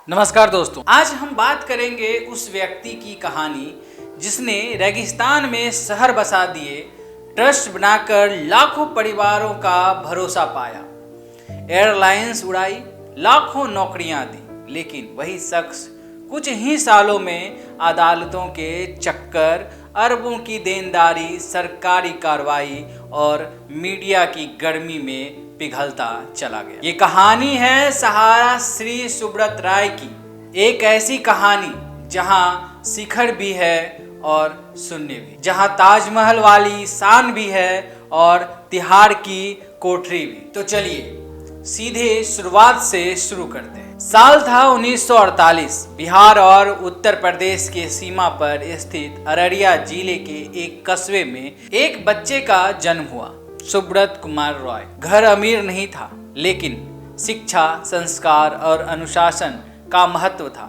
नमस्कार दोस्तों, आज हम बात करेंगे उस व्यक्ति की कहानी जिसने रेगिस्तान में शहर बसा दिए, ट्रस्ट बनाकर लाखों परिवारों का भरोसा पाया, एयरलाइंस उड़ाई, लाखों नौकरियां दी, लेकिन वही शख्स कुछ ही सालों में अदालतों के चक्कर, अरबों की देनदारी, सरकारी कार्रवाई और मीडिया की गर्मी में पिघलता चला गया। ये कहानी है सहारा श्री सुब्रत राय की, एक ऐसी कहानी जहां शिखर भी है और शून्य भी, जहां ताजमहल वाली शान भी है और तिहाड़ की कोठरी भी। तो चलिए सीधे शुरुआत से शुरू करते हैं। साल था 1948। बिहार और उत्तर प्रदेश के सीमा पर स्थित अररिया जिले के एक कस्बे में एक बच्चे का जन्म हुआ, सुब्रत कुमार रॉय। घर अमीर नहीं था, लेकिन शिक्षा, संस्कार और अनुशासन का महत्व था।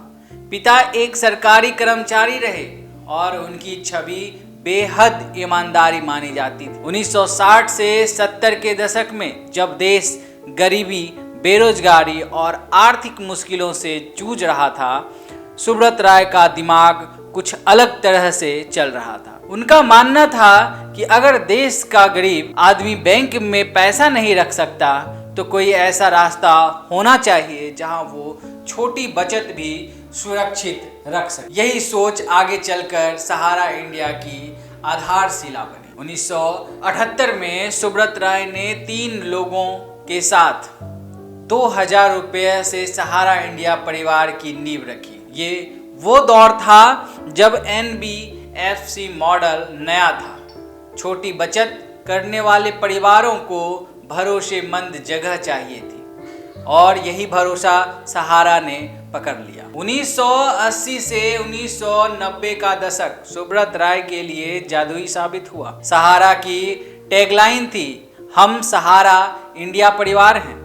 पिता एक सरकारी कर्मचारी रहे और उनकी छवि बेहद ईमानदारी मानी जाती थी। 1960 से 70 के दशक में जब देश गरीबी, बेरोजगारी और आर्थिक मुश्किलों से जूझ रहा था, सुब्रत राय का दिमाग कुछ अलग तरह से चल रहा था। उनका मानना था कि अगर देश का गरीब आदमी बैंक में पैसा नहीं रख सकता तो कोई ऐसा रास्ता होना चाहिए जहां वो छोटी बचत भी सुरक्षित रख सके। यही सोच आगे चलकर सहारा इंडिया की आधारशिला बनी। 1978 में सुब्रत राय ने 3 लोगों के साथ 2000 रुपये से सहारा इंडिया परिवार की नींव रखी। ये वो दौर था जब NBFC मॉडल नया था। छोटी बचत करने वाले परिवारों को भरोसेमंद जगह चाहिए थी और यही भरोसा सहारा ने पकड़ लिया। 1980 से 1990 का दशक सुब्रत राय के लिए जादुई साबित हुआ। सहारा की टैगलाइन थी, हम सहारा इंडिया परिवार हैं।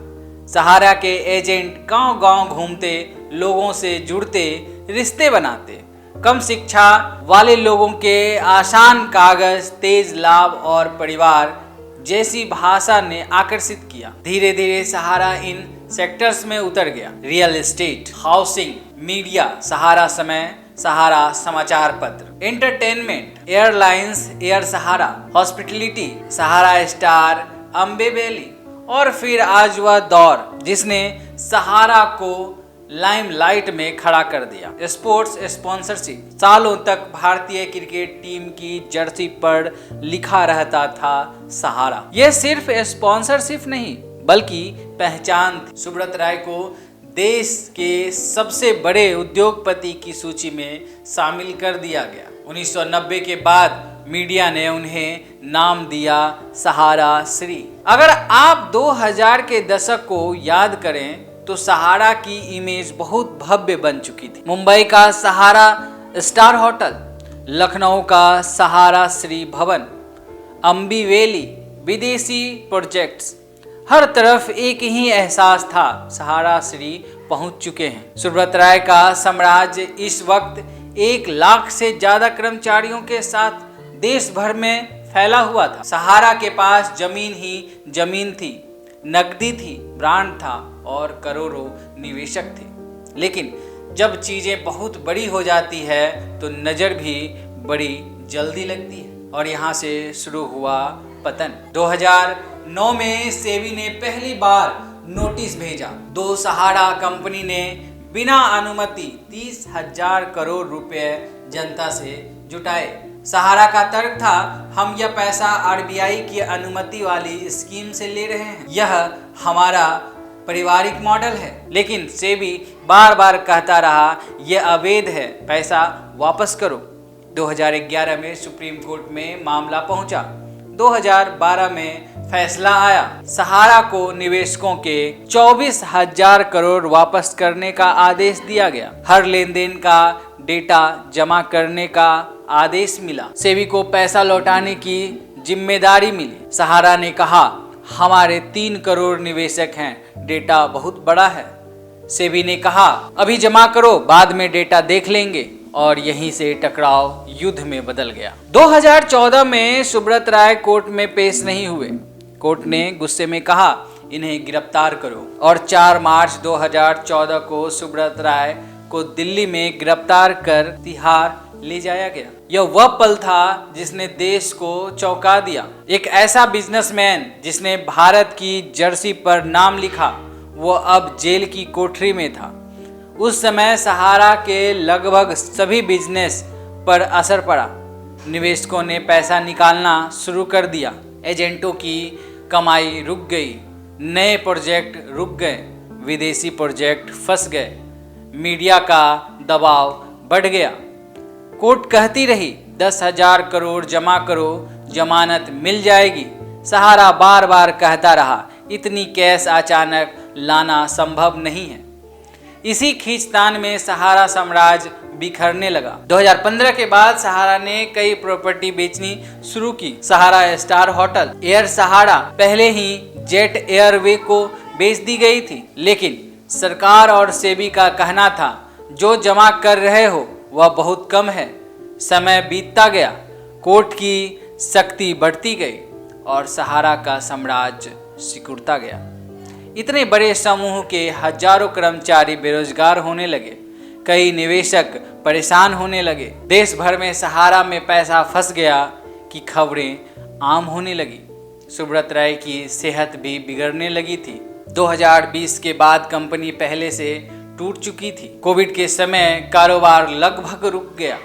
सहारा के एजेंट गांव-गांव घूमते, लोगों से जुड़ते, रिश्ते बनाते। कम शिक्षा वाले लोगों के आसान कागज, तेज लाभ और परिवार जैसी भाषा ने आकर्षित किया। धीरे धीरे सहारा इन सेक्टर्स में उतर गया। रियल एस्टेट, हाउसिंग, मीडिया, सहारा समय, सहारा समाचार पत्र, एंटरटेनमेंट, एयरलाइंस, एयर सहारा, हॉस्पिटलिटी, सहारा स्टार, अम्बे वैली और फिर आज वह दौर जिसने सहारा को लाइमलाइट में खड़ा कर दिया। Sports sponsorship. सालों तक भारतीय क्रिकेट टीम की जर्सी पर लिखा रहता था सहारा। यह सिर्फ स्पॉन्सरशिप नहीं बल्कि पहचान थी। सुब्रत राय को देश के सबसे बड़े उद्योगपति की सूची में शामिल कर दिया गया। 1990 के बाद मीडिया ने उन्हें नाम दिया सहारा श्री। अगर आप 2000 के दशक को याद करें तो सहारा की इमेज बहुत भव्य बन चुकी थी। मुंबई का सहारा स्टार होटल, लखनऊ का सहारा श्री भवन, अम्बी वैली, विदेशी प्रोजेक्ट्स, हर तरफ एक ही एहसास था, सहारा श्री पहुंच चुके हैं। सुब्रत राय का साम्राज्य इस वक्त 1 लाख से ज्यादा कर्मचारियों के साथ देश भर में फैला हुआ था। सहारा के पास जमीन ही जमीन थी, नकदी थी, ब्रांड था और करोड़ों निवेशक थे। लेकिन जब चीजें बहुत बड़ी हो जाती है तो नजर भी बड़ी जल्दी लगती है और यहाँ से शुरू हुआ पतन। 2009 में सेबी ने पहली बार नोटिस भेजा। 2 सहारा कंपनी ने बिना अनुमति 30,000 करोड़ रुपए जनता से जुटाए। सहारा का तर्क था, हम यह पैसा RBI की अनुमति वाली स्कीम से ले रहे हैं, यह हमारा पारिवारिक मॉडल है। लेकिन सेबी बार बार कहता रहा, यह अवैध है, पैसा वापस करो। 2011 में सुप्रीम कोर्ट में मामला पहुंचा। 2012 में फैसला आया। सहारा को निवेशकों के 24,000 करोड़ वापस करने का आदेश दिया गया। हर लेन देन का डेटा जमा करने का आदेश मिला। सेबी को पैसा लौटाने की जिम्मेदारी मिली। सहारा ने कहा, हमारे 3 करोड़ निवेशक हैं, डेटा बहुत बड़ा है। सेबी ने कहा, अभी जमा करो, बाद में डेटा देख लेंगे। और यहीं से टकराव युद्ध में बदल गया। 2014 में सुब्रत राय कोर्ट में पेश नहीं हुए। कोर्ट ने गुस्से में कहा, इन्हें गिरफ्तार करो। और 4 मार्च 2014 को सुब्रत राय को दिल्ली में गिरफ्तार कर तिहाड़ ले जाया गया। यह वह पल था जिसने देश को चौंका दिया। एक ऐसा बिजनेसमैन जिसने भारत की जर्सी पर नाम लिखा, वो अब जेल की कोठरी में था। उस समय सहारा के लगभग सभी बिजनेस पर असर पड़ा। निवेशकों ने पैसा निकालना शुरू कर दिया, एजेंटों की कमाई रुक गई, नए प्रोजेक्ट रुक गए, विदेशी प्रोजेक्ट फंस गए, मीडिया का दबाव बढ़ गया। कोर्ट कहती रही 10,000 करोड़ जमा करो, जमानत मिल जाएगी। सहारा बार बार कहता रहा इतनी कैश अचानक लाना संभव नहीं है। इसी खींचतान में सहारा साम्राज्य बिखरने लगा। 2015 के बाद सहारा ने कई प्रॉपर्टी बेचनी शुरू की। सहारा स्टार होटल, एयर सहारा पहले ही जेट एयरवे को बेच दी गई थी, लेकिन सरकार और सेबी का कहना था जो जमा कर रहे हो वह बहुत कम है। समय बीतता गया, कोर्ट की सख्ती बढ़ती गई और सहारा का साम्राज्य सिकुड़ता गया। इतने बड़े समूह के हजारों कर्मचारी बेरोजगार होने लगे, कई निवेशक परेशान होने लगे। देश भर में सहारा में पैसा फंस गया कि खबरें आम होने लगी। सुब्रत राय की सेहत भी बिगड़ने लगी थी। 2020 के बाद कंपनी पहले से टूट चुकी थी। कोविड के समय कारोबार लगभग रुक गया।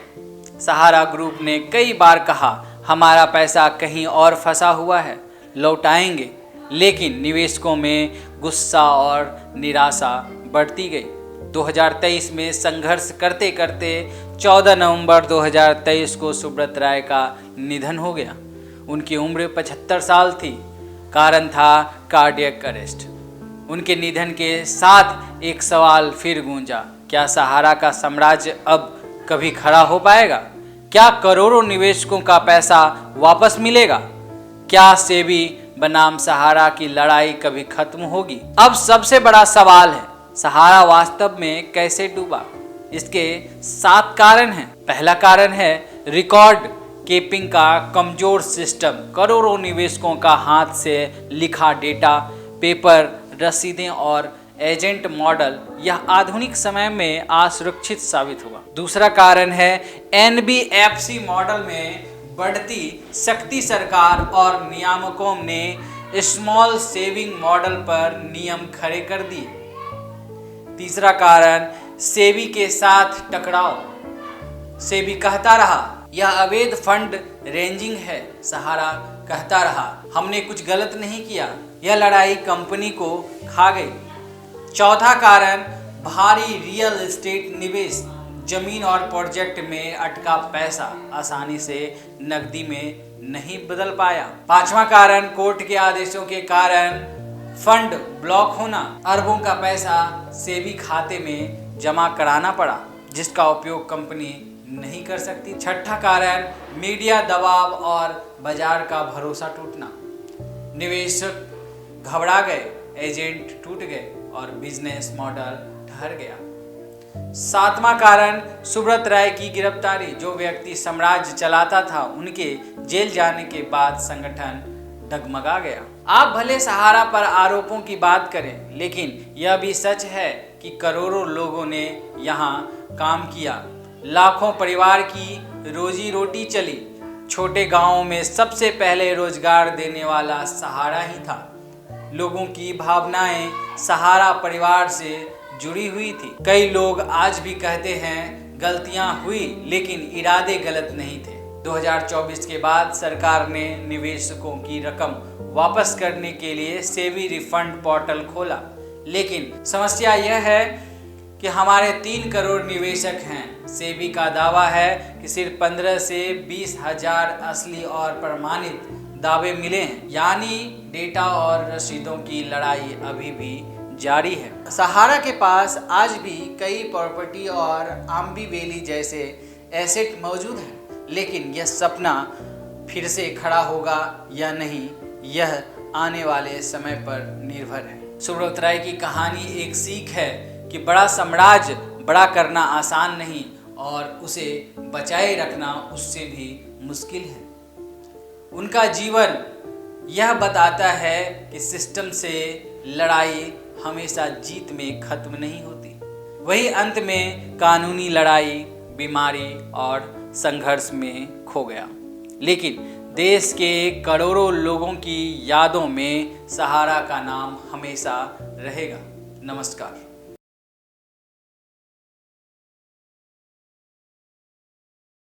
सहारा ग्रुप ने कई बार कहा हमारा पैसा कहीं और फंसा हुआ है, लौटाएंगे, लेकिन निवेशकों में गुस्सा और निराशा बढ़ती गई। 2023 में संघर्ष करते करते 14 नवंबर 2023 को सुब्रत राय का निधन हो गया। उनकी उम्र 75 साल थी। कारण था कार्डियक अरेस्ट। उनके निधन के साथ एक सवाल फिर गूंजा, क्या सहारा का साम्राज्य अब कभी खड़ा हो पाएगा? क्या करोड़ों निवेशकों का पैसा वापस मिलेगा? क्या सेबी बनाम सहारा की लड़ाई कभी खत्म होगी? अब सबसे बड़ा सवाल है, सहारा वास्तव में कैसे डूबा? इसके 7 कारण हैं। पहला कारण है रिकॉर्ड कीपिंग का कमजोर सिस्टम। करोड़ों निवेशकों का हाथ से लिखा डेटा, पेपर, रसीदें और एजेंट मॉडल यह आधुनिक समय में असुरक्षित साबित हुआ। दूसरा कारण है एनबीएफसी मॉडल में बढ़ती शक्ति। सरकार और नियामकों ने स्मॉल सेविंग मॉडल पर नियम खड़े कर दिए। तीसरा कारण सेबी के साथ टकराव। सेबी कहता रहा यह अवैध फंड रेंजिंग है, सहारा कहता रहा हमने कुछ गलत नहीं किया। यह लड़ाई कंपनी को खा गई। चौथा कारण भारी रियल एस्टेट निवेश। जमीन और प्रोजेक्ट में अटका पैसा आसानी से नकदी में नहीं बदल पाया। पांचवा कारण कोर्ट के आदेशों के कारण फंड ब्लॉक होना। अरबों का पैसा सेबी खाते में जमा कराना पड़ा, जिसका उपयोग कंपनी नहीं कर सकती। छठा कारण मीडिया दबाव और बाजार का भरोसा टूटना। निवेशक घबरा गए, एजेंट टूट गए और बिजनेस मॉडल ठहर गया। सातवां कारण सुब्रत राय की गिरफ्तारी। जो व्यक्ति साम्राज्य चलाता था, उनके जेल जाने के बाद संगठन डगमगा गया। आप भले सहारा पर आरोपों की बात करें, लेकिन यह भी सच है कि करोड़ों लोगों ने यहाँ काम किया। लाखों परिवार की रोजी रोटी चली। छोटे गांवों में सबसे पहले रोजगार देने वाला सहारा ही था। लोगों की भावनाएं सहारा परिवार से जुड़ी हुई थी। कई लोग आज भी कहते हैं गलतियां हुई, लेकिन इरादे गलत नहीं थे। 2024 के बाद सरकार ने निवेशकों की रकम वापस करने के लिए सेबी रिफंड पोर्टल खोला, लेकिन समस्या यह है कि हमारे 3 करोड़ निवेशक हैं। सेबी का दावा है कि सिर्फ 15 से 20 हजार असली और प्रमाणित दावे मिले हैं, यानी डेटा और रसीदों की लड़ाई अभी भी जारी है। सहारा के पास आज भी कई प्रॉपर्टी और आम्बी वैली जैसे एसेट मौजूद हैं, लेकिन यह सपना फिर से खड़ा होगा या नहीं, यह आने वाले समय पर निर्भर है। सुब्रत राय की कहानी एक सीख है कि बड़ा साम्राज्य बड़ा करना आसान नहीं और उसे बचाए रखना उससे भी मुश्किल है। उनका जीवन यह बताता है कि सिस्टम से लड़ाई हमेशा जीत में खत्म नहीं होती। वही अंत में कानूनी लड़ाई, बीमारी और संघर्ष में खो गया। लेकिन देश के करोड़ों लोगों की यादों में सहारा का नाम हमेशा रहेगा। नमस्कार।